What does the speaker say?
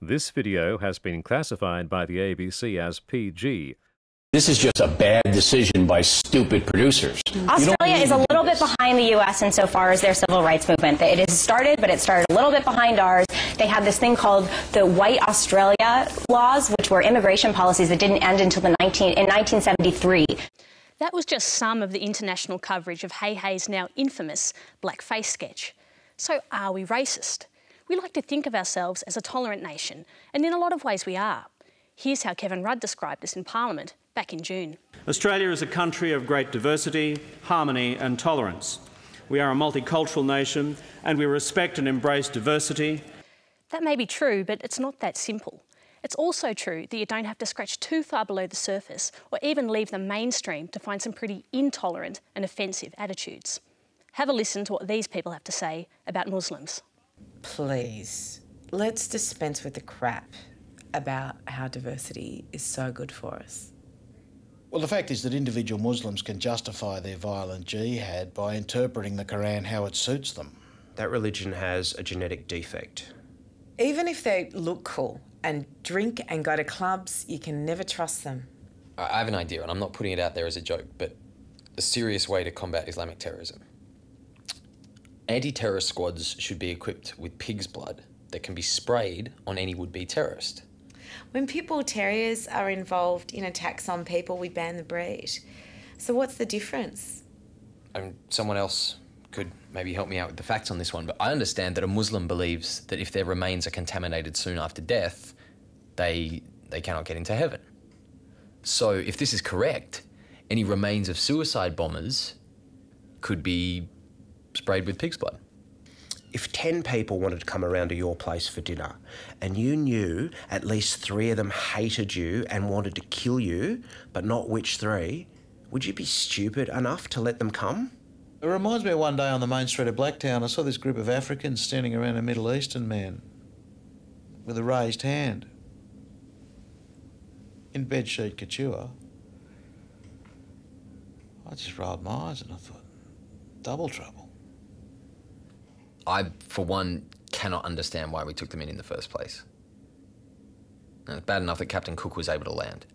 This video has been classified by the ABC as PG. This is just a bad decision by stupid producers. Australia is a little bit behind the U.S. insofar as their civil rights movement. It has started, but it started a little bit behind ours. They had this thing called the White Australia laws, which were immigration policies that didn't end until in 1973. That was just some of the international coverage of Hey Hey's now infamous blackface sketch. So are we racist? We like to think of ourselves as a tolerant nation, and in a lot of ways we are. Here's how Kevin Rudd described us in Parliament back in June. Australia is a country of great diversity, harmony and tolerance. We are a multicultural nation and we respect and embrace diversity. That may be true, but it's not that simple. It's also true that you don't have to scratch too far below the surface or even leave the mainstream to find some pretty intolerant and offensive attitudes. Have a listen to what these people have to say about Muslims. Please, let's dispense with the crap about how diversity is so good for us. Well, the fact is that individual Muslims can justify their violent jihad by interpreting the Quran how it suits them. That religion has a genetic defect. Even if they look cool and drink and go to clubs, you can never trust them. I have an idea, and I'm not putting it out there as a joke, but a serious way to combat Islamic terrorism. Anti-terrorist squads should be equipped with pig's blood that can be sprayed on any would-be terrorist. When pit bull terriers are involved in attacks on people, we ban the breed. So what's the difference? Someone else could maybe help me out with the facts on this one, but I understand that a Muslim believes that if their remains are contaminated soon after death, they cannot get into heaven. So if this is correct, any remains of suicide bombers could be sprayed with pig's blood. If 10 people wanted to come around to your place for dinner and you knew at least 3 of them hated you and wanted to kill you, but not which 3, would you be stupid enough to let them come? It reminds me of one day on the main street of Blacktown, I saw this group of Africans standing around a Middle Eastern man with a raised hand in bedsheet couture. I just rolled my eyes and I thought, double trouble. I, for one, cannot understand why we took them in the first place. It's bad enough that Captain Cook was able to land.